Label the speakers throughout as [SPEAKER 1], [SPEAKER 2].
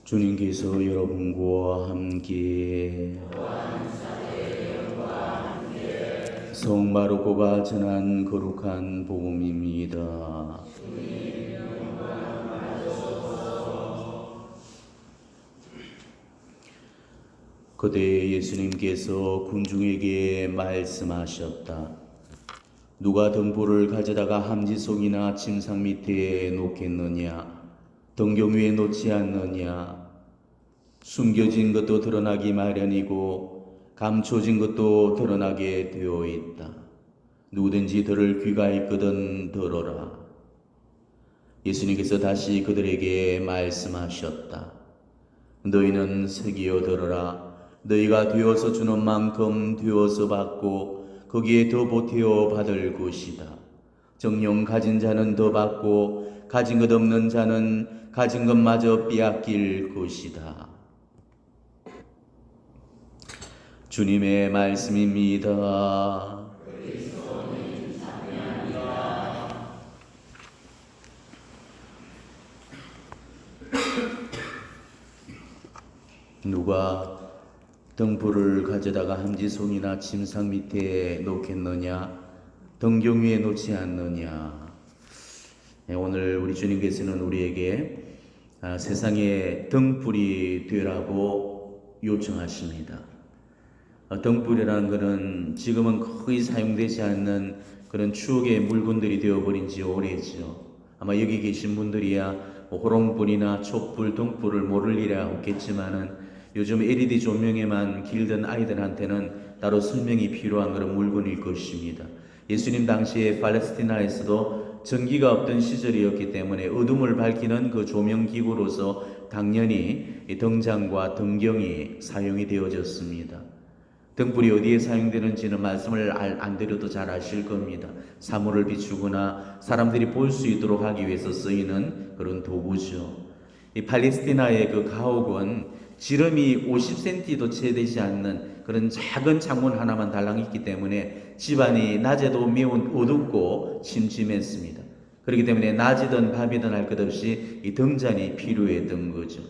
[SPEAKER 1] 주님께서 여러분과 함께 성 마르코가 전한 거룩한 복음입니다. 그때 예수님께서 군중에게 말씀하셨다. 누가 등불을 가져다가 함지송이나 침상 밑에 놓겠느냐? 등경 위에 놓지 않느냐? 숨겨진 것도 드러나기 마련이고 감춰진 것도 드러나게 되어 있다. 누구든지 들을 귀가 있거든 들어라. 예수님께서 다시 그들에게 말씀하셨다. 너희는 새기어 들어라. 너희가 되어서 주는 만큼 되어서 받고 거기에 더 보태어 받을 것이다. 정녕 가진 자는 더 받고 가진 것 없는 자는 가진 것마저 빼앗길 것이다. 주님의 말씀입니다. 누가 등불을 가져다가 함지송이나 침상 밑에 놓겠느냐? 등경 위에 놓지 않느냐? 오늘 우리 주님께서는 우리에게 세상의 등불이 되라고 요청하십니다. 등불이라는 것은 지금은 거의 사용되지 않는 그런 추억의 물건들이 되어버린 지 오래죠. 아마 여기 계신 분들이야 호롱불이나 촛불, 등불을 모를 일이야 없겠지만은 요즘 LED 조명에만 길든 아이들한테는 따로 설명이 필요한 그런 물건일 것입니다. 예수님 당시에 팔레스티나에서도 전기가 없던 시절이었기 때문에 어둠을 밝히는 그 조명기구로서 당연히 이 등잔과 등경이 사용이 되어졌습니다. 등불이 어디에 사용되는지는 말씀을 안 드려도 잘 아실 겁니다. 사물을 비추거나 사람들이 볼 수 있도록 하기 위해서 쓰이는 그런 도구죠. 이 팔레스티나의 그 가옥은 지름이 50cm도 채 되지 않는 그런 작은 창문 하나만 달랑 있기 때문에 집안이 낮에도 매우 어둡고 침침했습니다. 그렇기 때문에 낮이든 밤이든 할 것 없이 이 등잔이 필요했던 거죠.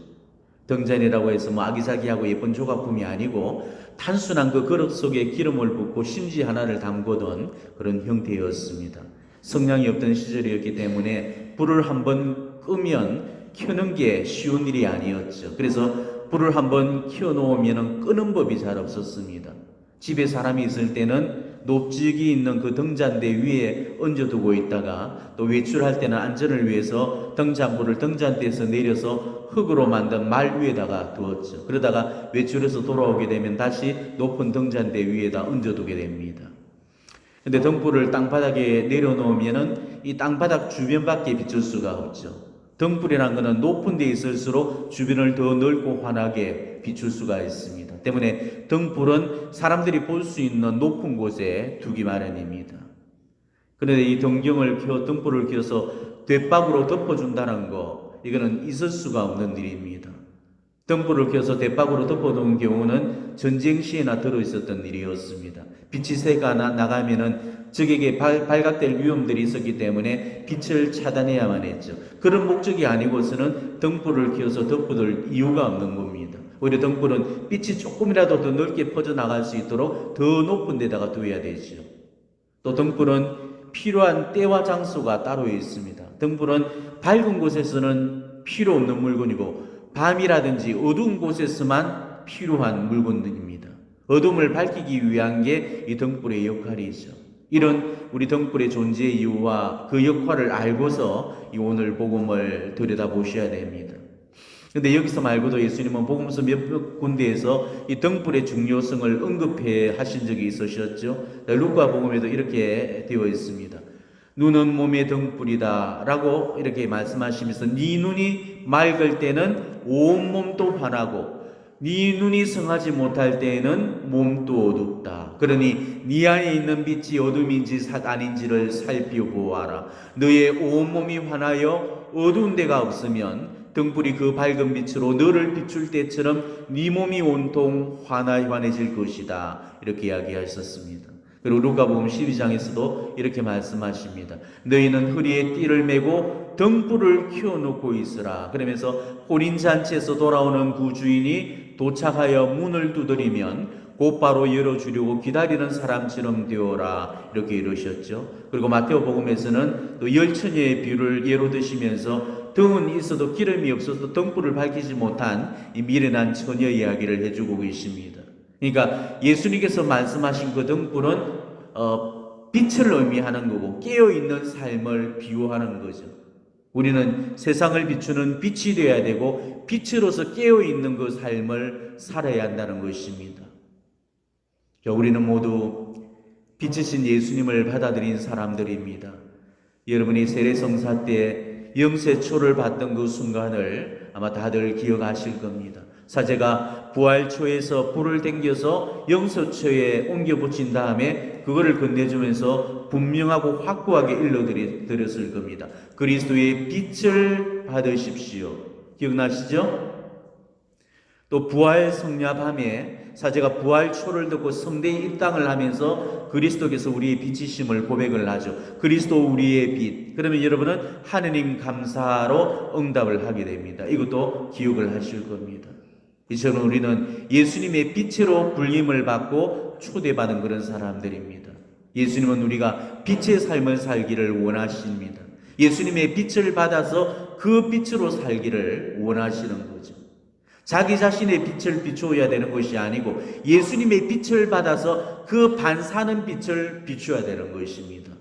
[SPEAKER 1] 등잔이라고 해서 뭐 아기자기하고 예쁜 조각품이 아니고 단순한 그 그릇 속에 기름을 붓고 심지 하나를 담고던 그런 형태였습니다. 성냥이 없던 시절이었기 때문에 불을 한번 끄면 켜는 게 쉬운 일이 아니었죠. 그래서 불을 한번 켜놓으면 끄는 법이 잘 없었습니다. 집에 사람이 있을 때는 높직이 있는 그 등잔대 위에 얹어두고 있다가 또 외출할 때는 안전을 위해서 등잔불을 등잔대에서 내려서 흙으로 만든 말 위에다가 두었죠. 그러다가 외출해서 돌아오게 되면 다시 높은 등잔대 위에다 얹어두게 됩니다. 근데 등불을 땅바닥에 내려놓으면은 이 땅바닥 주변밖에 비출 수가 없죠. 등불이라는 것은 높은 데 있을수록 주변을 더 넓고 환하게 비출 수가 있습니다. 때문에 등불은 사람들이 볼 수 있는 높은 곳에 두기 마련입니다. 그런데 이 등불을 켜서 돛박으로 덮어준다는 거, 이거는 있을 수가 없는 일입니다. 등불을 켜서 돛박으로 덮어놓은 경우는 전쟁 시에나 들어있었던 일이었습니다. 빛이 새가 나가면은 적에게 발각될 위험들이 있었기 때문에 빛을 차단해야만 했죠. 그런 목적이 아니고서는 등불을 켜서 덮어둘 이유가 없는 겁니다. 오히려 등불은 빛이 조금이라도 더 넓게 퍼져나갈 수 있도록 더 높은 데다가 두어야 되죠. 또 등불은 필요한 때와 장소가 따로 있습니다. 등불은 밝은 곳에서는 필요 없는 물건이고 밤이라든지 어두운 곳에서만 필요한 물건들입니다. 어둠을 밝히기 위한 게 이 등불의 역할이죠. 이런 우리 등불의 존재 이유와 그 역할을 알고서 이 오늘 복음을 들여다보셔야 됩니다. 근데 여기서 말고도 예수님은 복음서 몇 군데에서 이 등불의 중요성을 언급해 하신 적이 있으셨죠. 루카 복음에도 이렇게 되어 있습니다. 눈은 몸의 등불이다 라고 이렇게 말씀하시면서 네 눈이 맑을 때는 온몸도 환하고 네 눈이 성하지 못할 때에는 몸도 어둡다. 그러니 네 안에 있는 빛이 어둠인지 아닌지를 살펴보아라. 너의 온몸이 환하여 어두운 데가 없으면 등불이 그 밝은 빛으로 너를 비출 때처럼 네 몸이 온통 환해질 것이다. 이렇게 이야기하셨습니다. 그리고 루카복음 12장에서도 이렇게 말씀하십니다. 너희는 허리에 띠를 메고 등불을 켜놓고 있으라. 그러면서 혼인잔치에서 돌아오는 그 주인이 도착하여 문을 두드리면 곧바로 열어주려고 기다리는 사람처럼 되어라, 이렇게 이러셨죠. 그리고 마태복음에서는 또 열처녀의 비유를 예로 드시면서 등은 있어도 기름이 없어서 등불을 밝히지 못한 이 미련한 처녀 이야기를 해주고 계십니다. 그러니까 예수님께서 말씀하신 그 등불은 빛을 의미하는 거고 깨어있는 삶을 비유하는 거죠. 우리는 세상을 비추는 빛이 되어야 되고 빛으로서 깨어있는 그 삶을 살아야 한다는 것입니다. 우리는 모두 빛이신 예수님을 받아들인 사람들입니다. 여러분이 세례성사 때 영세초를 받던 그 순간을 아마 다들 기억하실 겁니다. 사제가 부활초에서 불을 땡겨서 영세초에 옮겨 붙인 다음에 그거를 건네주면서 분명하고 확고하게 일러드렸을 겁니다. 그리스도의 빛을 받으십시오. 기억나시죠? 또 부활 성야 밤에 사제가 부활초를 듣고 성대에 입당을 하면서 그리스도께서 우리의 빛이심을 고백을 하죠. 그리스도 우리의 빛. 그러면 여러분은 하느님 감사로 응답을 하게 됩니다. 이것도 기억을 하실 겁니다. 이처럼 우리는 예수님의 빛으로 불림을 받고 초대받은 그런 사람들입니다. 예수님은 우리가 빛의 삶을 살기를 원하십니다. 예수님의 빛을 받아서 그 빛으로 살기를 원하시는 거죠. 자기 자신의 빛을 비추어야 되는 것이 아니고 예수님의 빛을 받아서 그 반사하는 빛을 비추어야 되는 것입니다.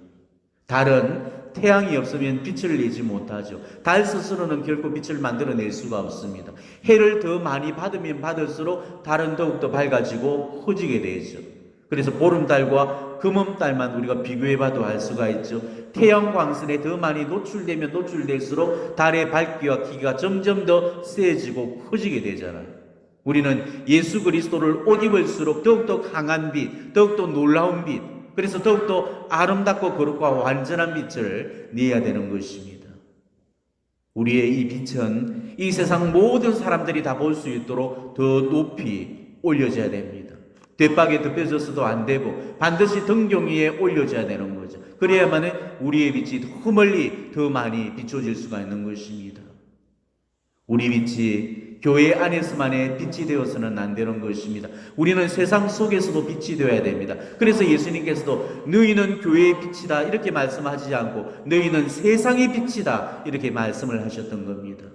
[SPEAKER 1] 달은 태양이 없으면 빛을 내지 못하죠. 달 스스로는 결코 빛을 만들어낼 수가 없습니다. 해를 더 많이 받으면 받을수록 달은 더욱더 밝아지고 커지게 되죠. 그래서 보름달과 금음달만 우리가 비교해봐도 알 수가 있죠. 태양 광선에 더 많이 노출되면 노출될수록 달의 밝기와 기가 점점 더 세지고 커지게 되잖아요. 우리는 예수 그리스도를 옷 입을수록 더욱더 강한 빛, 더욱더 놀라운 빛, 그래서 더욱더 아름답고 거룩과 완전한 빛을 내야 되는 것입니다. 우리의 이 빛은 이 세상 모든 사람들이 다 볼 수 있도록 더 높이 올려져야 됩니다. 뒷박에 덮여져서도 안 되고 반드시 등경 위에 올려져야 되는 거죠. 그래야만 우리의 빛이 더 멀리 더 많이 비춰질 수가 있는 것입니다. 우리 빛이 교회 안에서만의 빛이 되어서는 안 되는 것입니다. 우리는 세상 속에서도 빛이 되어야 됩니다. 그래서 예수님께서도 너희는 교회의 빛이다 이렇게 말씀하지 않고 너희는 세상의 빛이다 이렇게 말씀을 하셨던 겁니다.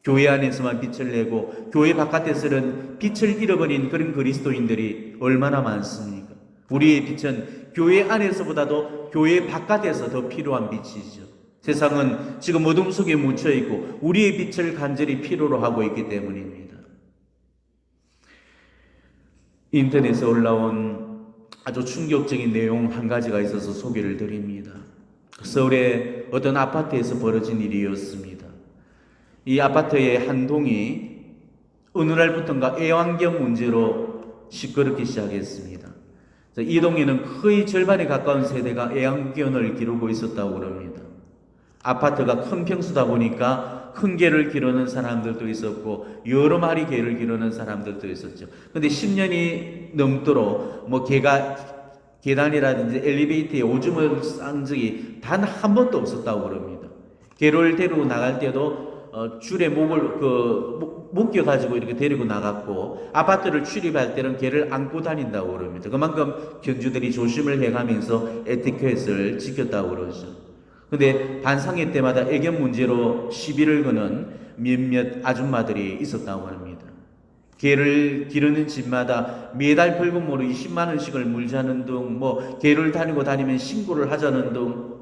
[SPEAKER 1] 교회 안에서만 빛을 내고 교회 바깥에서는 빛을 잃어버린 그런 그리스도인들이 얼마나 많습니까? 우리의 빛은 교회 안에서보다도 교회 바깥에서 더 필요한 빛이죠. 세상은 지금 어둠 속에 묻혀 있고 우리의 빛을 간절히 필요로 하고 있기 때문입니다. 인터넷에 올라온 아주 충격적인 내용 한 가지가 있어서 소개를 드립니다. 서울의 어떤 아파트에서 벌어진 일이었습니다. 이 아파트의 한 동이 어느 날부터인가 애완견 문제로 시끄럽기 시작했습니다. 이 동에는 거의 절반에 가까운 세대가 애완견을 기르고 있었다고 그럽니다. 아파트가 큰 평수다 보니까 큰 개를 기르는 사람들도 있었고 여러 마리 개를 기르는 사람들도 있었죠. 근데 10년이 넘도록 개가 계단이라든지 엘리베이터에 오줌을 싼 적이 단 한 번도 없었다고 그럽니다. 개를 데리고 나갈 때도 줄에 목을 묶여가지고 이렇게 데리고 나갔고 아파트를 출입할 때는 개를 안고 다닌다고 그럽니다. 그만큼 견주들이 조심을 해가면서 에티켓을 지켰다고 그러죠. 근데 반상회 때마다 애견 문제로 시비를 거는 몇몇 아줌마들이 있었다고 합니다. 개를 기르는 집마다 매달 벌금으로 20만 원씩을 물자는 등 개를 다니면 신고를 하자는 등.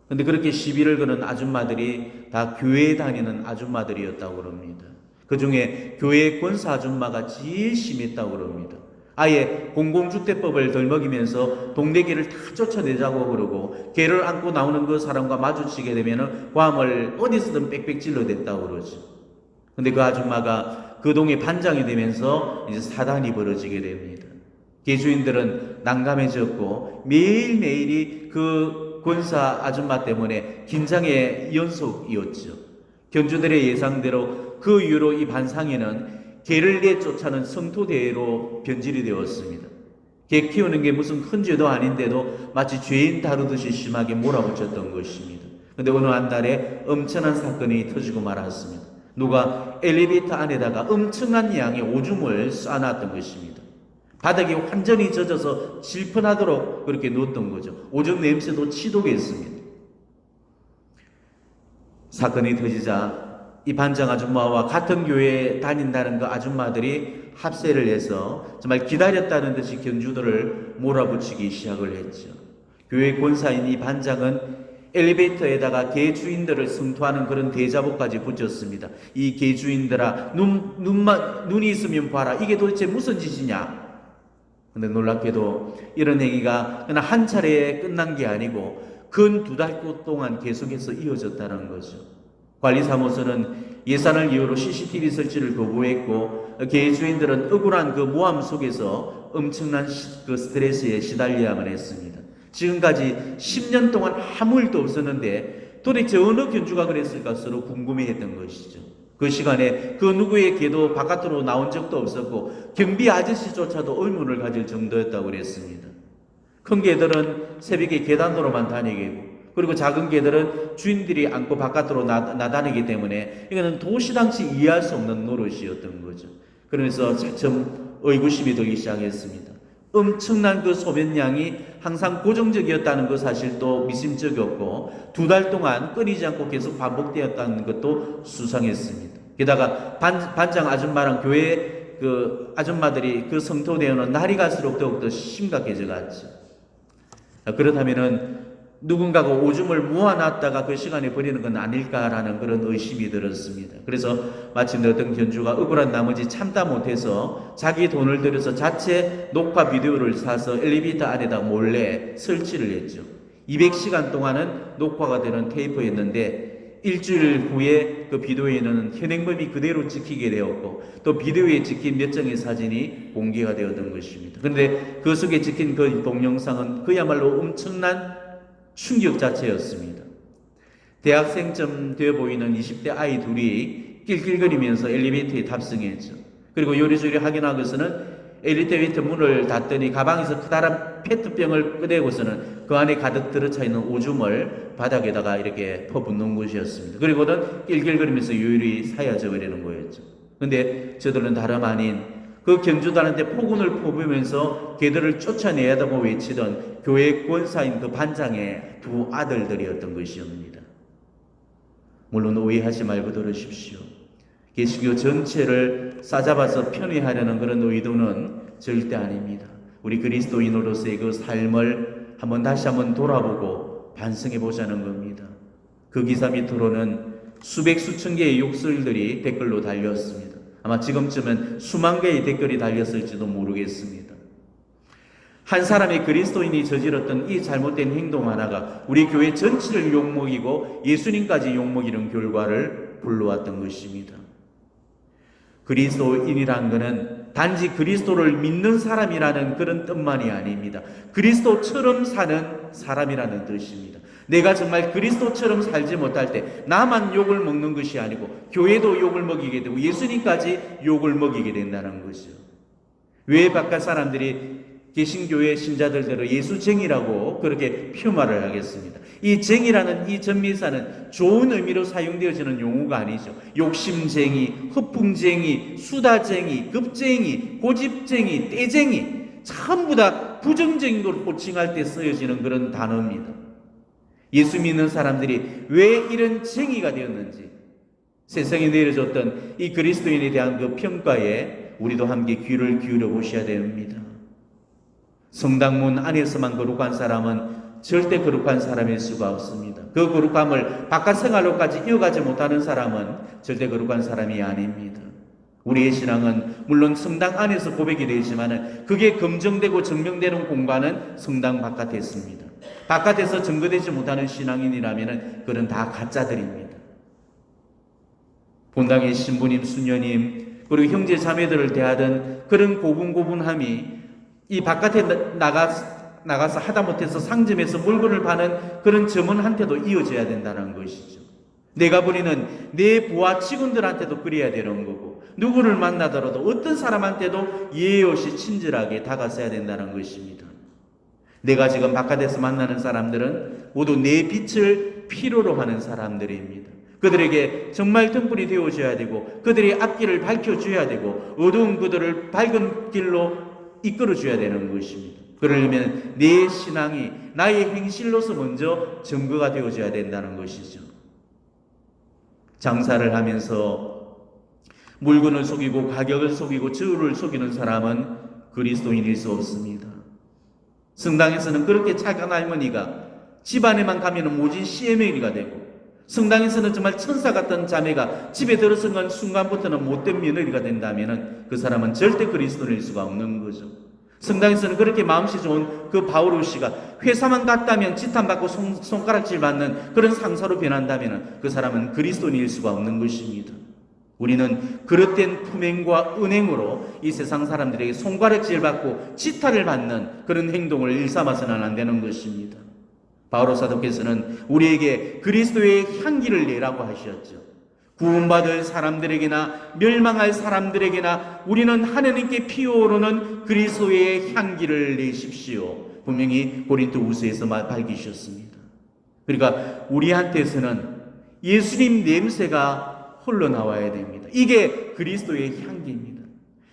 [SPEAKER 1] 근데 그렇게 시비를 거는 아줌마들이 다 교회에 다니는 아줌마들이었다고 그럽니다. 그 중에 교회 권사 아줌마가 제일 심했다고 그럽니다. 아예 공공주택법을 덜먹이면서 동네 개를 다 쫓아내자고 그러고 개를 안고 나오는 그 사람과 마주치게 되면 괌을 어디서든 빽빽 찔러댔다고 그러죠. 근데 그 아줌마가 그 동의 반장이 되면서 이제 사단이 벌어지게 됩니다. 개주인들은 난감해졌고 매일매일이 그 권사 아줌마 때문에 긴장의 연속이었죠. 견주들의 예상대로 그 이후로 이 반상회는 개를 내쫓아는 성토대회로 변질이 되었습니다. 개 키우는 게 무슨 큰 죄도 아닌데도 마치 죄인 다루듯이 심하게 몰아붙였던 것입니다. 근데 어느 한 날에 엄청난 사건이 터지고 말았습니다. 누가 엘리베이터 안에다가 엄청난 양의 오줌을 쏴놨던 것입니다. 바닥이 완전히 젖어서 질펀하도록 그렇게 놓았던 거죠. 오줌 냄새도 치도겠습니다. 사건이 터지자 이 반장 아줌마와 같은 교회에 다닌다는 그 아줌마들이 합세를 해서 정말 기다렸다는 듯이 견주들을 몰아붙이기 시작을 했죠. 교회 권사인 이 반장은 엘리베이터에다가 개주인들을 성토하는 그런 대자보까지 붙였습니다. 이 개주인들아, 눈이 있으면 봐라. 이게 도대체 무슨 짓이냐? 근데 놀랍게도 이런 행위가 그냥 한 차례에 끝난 게 아니고 근 2달 동안 계속해서 이어졌다는 거죠. 관리사무소는 예산을 이유로 CCTV 설치를 거부했고 개주인들은 억울한 그 모함 속에서 엄청난 그 스트레스에 시달려야만 했습니다. 지금까지 10년 동안 아무 일도 없었는데 도대체 어느 견주가 그랬을까 서로 궁금해했던 것이죠. 그 시간에 그 누구의 개도 바깥으로 나온 적도 없었고 경비 아저씨조차도 의문을 가질 정도였다고 그랬습니다. 큰 개들은 새벽에 계단으로만 다니게, 그리고 작은 개들은 주인들이 안고 바깥으로 나다니기 때문에 이거는 도시당시 이해할 수 없는 노릇이었던 거죠. 그러면서 좀 의구심이 들기 시작했습니다. 엄청난 그 소변량이 항상 고정적이었다는 그 사실도 미심쩍었고 2달 동안 끊이지 않고 계속 반복되었다는 것도 수상했습니다. 게다가 반장 아줌마랑 교회 그 아줌마들이 그 성토되어는 날이 갈수록 더욱더 심각해져 갔죠. 그렇다면은 누군가가 오줌을 모아놨다가 그 시간에 버리는 건 아닐까라는 그런 의심이 들었습니다. 그래서 마침내 어떤 견주가 억울한 나머지 참다 못해서 자기 돈을 들여서 자체 녹화 비디오를 사서 엘리베이터 안에다 몰래 설치를 했죠. 200시간 동안은 녹화가 되는 테이프였는데 일주일 후에 그 비디오에는 현행범이 그대로 찍히게 되었고 또 비디오에 찍힌 몇 장의 사진이 공개가 되었던 것입니다. 그런데 그 속에 찍힌 그 동영상은 그야말로 엄청난 충격 자체였습니다. 대학생쯤 되어 보이는 20대 아이 둘이 낄낄거리면서 엘리베이터에 탑승했죠. 그리고 요리조리 확인하고서는 엘리베이터 문을 닫더니 가방에서 커다란 페트병을 꺼내고서는 그 안에 가득 들어차 있는 오줌을 바닥에다가 이렇게 퍼붓는 것이었습니다. 그리고는 낄낄거리면서 요리 사야져 버리는 거였죠. 근데 저들은 다름 아닌 그 견주들한테 폭언을 퍼부으면서 개들을 쫓아내야다고 외치던 교회 권사인 그 반장의 2 아들들이었던 것이옵니다. 물론 오해하지 말고 들으십시오. 개신교 전체를 싸잡아서 편애하려는 그런 의도는 절대 아닙니다. 우리 그리스도인으로서의 그 삶을 다시 한번 돌아보고 반성해 보자는 겁니다. 그 기사 밑으로는 수백 수천 개의 욕설들이 댓글로 달렸습니다. 아마 지금쯤은 수만 개의 댓글이 달렸을지도 모르겠습니다. 한 사람의 그리스도인이 저질렀던 이 잘못된 행동 하나가 우리 교회 전체를 욕먹이고 예수님까지 욕먹이는 결과를 불러왔던 것입니다. 그리스도인이란 것은 단지 그리스도를 믿는 사람이라는 그런 뜻만이 아닙니다. 그리스도처럼 사는 사람이라는 뜻입니다. 내가 정말 그리스도처럼 살지 못할 때 나만 욕을 먹는 것이 아니고 교회도 욕을 먹이게 되고 예수님까지 욕을 먹이게 된다는 거죠. 왜 바깥 사람들이 개신교회 신자들대로 예수쟁이라고 그렇게 폄하를 하겠습니다. 이 쟁이라는 이 전미사는 좋은 의미로 사용되어지는 용어가 아니죠. 욕심쟁이, 허풍쟁이, 수다쟁이, 급쟁이, 고집쟁이, 떼쟁이 전부 다 부정쟁이로 호칭할 때 쓰여지는 그런 단어입니다. 예수 믿는 사람들이 왜 이런 쟁이가 되었는지 세상에 내려줬던 이 그리스도인에 대한 그 평가에 우리도 함께 귀를 기울여 보셔야 됩니다. 성당문 안에서만 거룩한 사람은 절대 거룩한 사람일 수가 없습니다. 그 거룩함을 바깥 생활로까지 이어가지 못하는 사람은 절대 거룩한 사람이 아닙니다. 우리의 신앙은 물론 성당 안에서 고백이 되지만 그게 검증되고 증명되는 공간은 성당 바깥에 있습니다. 바깥에서 증거되지 못하는 신앙인이라면 그는 다 가짜들입니다. 본당의 신부님, 수녀님 그리고 형제 자매들을 대하던 그런 고분고분함이 이 바깥에 나가서 하다못해서 상점에서 물건을 파는 그런 점원한테도 이어져야 된다는 것이죠. 내가 부리는 내 부하 직원들한테도 그래야 되는 거고 누구를 만나더라도 어떤 사람한테도 예의 없이 친절하게 다가서야 된다는 것입니다. 내가 지금 바깥에서 만나는 사람들은 모두 내 빛을 필요로 하는 사람들입니다. 그들에게 정말 등불이 되어줘야 되고 그들의 앞길을 밝혀줘야 되고 어두운 그들을 밝은 길로 이끌어줘야 되는 것입니다. 그러려면 내 신앙이 나의 행실로서 먼저 증거가 되어줘야 된다는 것이죠. 장사를 하면서 물건을 속이고 가격을 속이고 저울을 속이는 사람은 그리스도인일 수 없습니다. 성당에서는 그렇게 착한 할머니가 집안에만 가면 모진 시어머니가 되고 성당에서는 정말 천사 같던 자매가 집에 들어선 순간부터는 못된 며느리가 된다면 그 사람은 절대 그리스도인일 수가 없는 거죠. 성당에서는 그렇게 마음씨 좋은 그 바오로 씨가 회사만 갔다면 지탄받고 손가락질 받는 그런 상사로 변한다면 그 사람은 그리스도인일 수가 없는 것입니다. 우리는 그릇된 품행과 은행으로 이 세상 사람들에게 손가락질 받고 지탄을 받는 그런 행동을 일삼아서는 안 되는 것입니다. 바오로 사도께서는 우리에게 그리스도의 향기를 내라고 하셨죠. 구원받을 사람들에게나 멸망할 사람들에게나 우리는 하나님께 피어오르는 그리스도의 향기를 내십시오. 분명히 고린도후서에서 밝히셨습니다. 그러니까 우리한테서는 예수님 냄새가 흘러나와야 됩니다. 이게 그리스도의 향기입니다.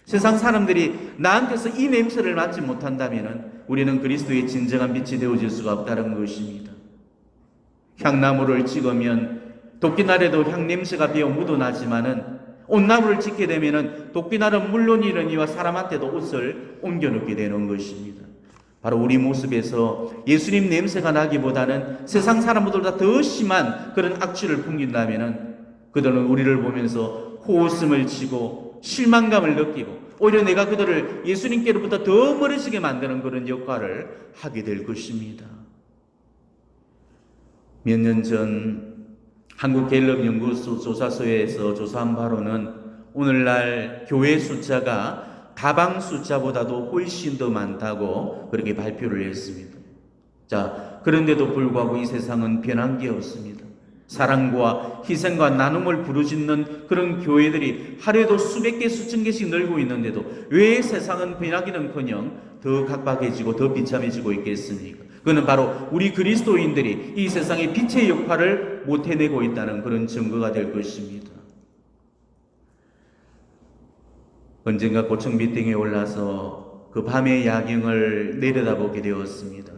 [SPEAKER 1] 세상 사람들이 나한테서 이 냄새를 맡지 못한다면 우리는 그리스도의 진정한 빛이 되어질 수가 없다는 것입니다. 향나무를 찍으면 도끼날에도 향냄새가 배어 묻어나지만은 옷나무를 찍게 되면은 도끼날은 물론이러니와 사람한테도 옷을 옮겨놓게 되는 것입니다. 바로 우리 모습에서 예수님 냄새가 나기보다는 세상 사람들보다 더 심한 그런 악취를 풍긴다면은 그들은 우리를 보면서 호웃음을 치고 실망감을 느끼고 오히려 내가 그들을 예수님께로부터 더 멀어지게 만드는 그런 역할을 하게 될 것입니다. 몇 년 전 한국갤럽연구소 조사소에서 조사한 바로는 오늘날 교회 숫자가 가방 숫자보다도 훨씬 더 많다고 그렇게 발표를 했습니다. 자, 그런데도 불구하고 이 세상은 변한 게 없습니다. 사랑과 희생과 나눔을 부르짖는 그런 교회들이 하루에도 수백 개 수천 개씩 늘고 있는데도 왜 세상은 변하기는커녕 더 각박해지고 더 비참해지고 있겠습니까? 그는 바로 우리 그리스도인들이 이 세상의 빛의 역할을 못 해내고 있다는 그런 증거가 될 것입니다. 언젠가 고층 빌딩에 올라서 그 밤의 야경을 내려다보게 되었습니다.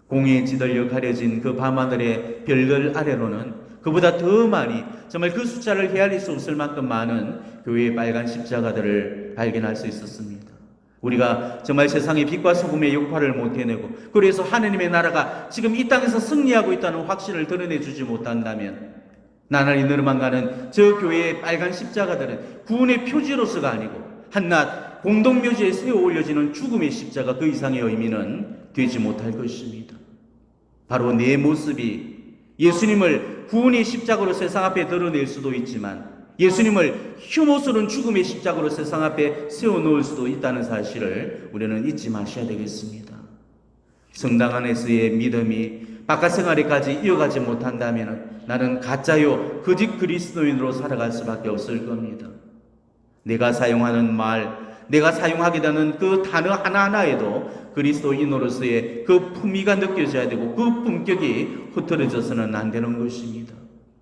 [SPEAKER 1] 공에 찌들려 가려진 그 밤하늘의 별들 아래로는 그보다 더 많이 정말 그 숫자를 헤아릴 수 없을 만큼 많은 교회의 빨간 십자가들을 발견할 수 있었습니다. 우리가 정말 세상의 빛과 소금의 역할을 못 해내고 그래서 하느님의 나라가 지금 이 땅에서 승리하고 있다는 확신을 드러내주지 못한다면 나날이 늘어만 가는 저 교회의 빨간 십자가들은 구원의 표지로서가 아니고 한낱 공동묘지에 세워 올려지는 죽음의 십자가 그 이상의 의미는 되지 못할 것입니다. 바로 내 모습이 예수님을 구원의 십자가로 세상 앞에 드러낼 수도 있지만 예수님을 혐오스러운 죽음의 십자가로 세상 앞에 세워놓을 수도 있다는 사실을 우리는 잊지 마셔야 되겠습니다. 성당 안에서의 믿음이 바깥 생활에까지 이어가지 못한다면 나는 가짜요 거짓 그리스도인으로 살아갈 수밖에 없을 겁니다. 내가 사용하는 말, 내가 사용하게 되는 그 단어 하나하나에도 그리스도인으로서의 그 품위가 느껴져야 되고 그 품격이 흐트러져서는 안 되는 것입니다.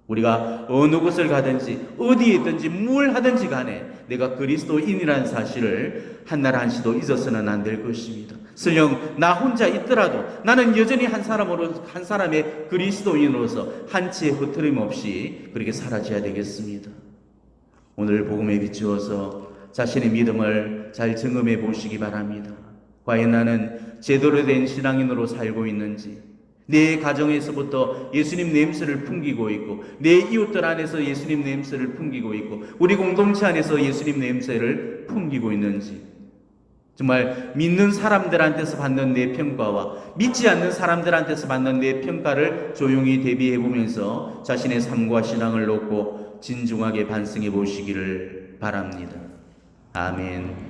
[SPEAKER 1] 우리가 어느 곳을 가든지 어디에 있든지 뭘 하든지 간에 내가 그리스도인이라는 사실을 한날 한시도 잊어서는 안 될 것입니다. 설령 나 혼자 있더라도 나는 여전히 한 사람의 그리스도인으로서 한치의 흐트림 없이 그렇게 사라져야 되겠습니다. 오늘 복음에 비추어서 자신의 믿음을 잘 점검해 보시기 바랍니다. 과연 나는 제대로 된 신앙인으로 살고 있는지, 내 가정에서부터 예수님 냄새를 풍기고 있고 내 이웃들 안에서 예수님 냄새를 풍기고 있고 우리 공동체 안에서 예수님 냄새를 풍기고 있는지, 정말 믿는 사람들한테서 받는 내 평가와 믿지 않는 사람들한테서 받는 내 평가를 조용히 대비해 보면서 자신의 삶과 신앙을 놓고 진중하게 반성해 보시기를 바랍니다. 아멘.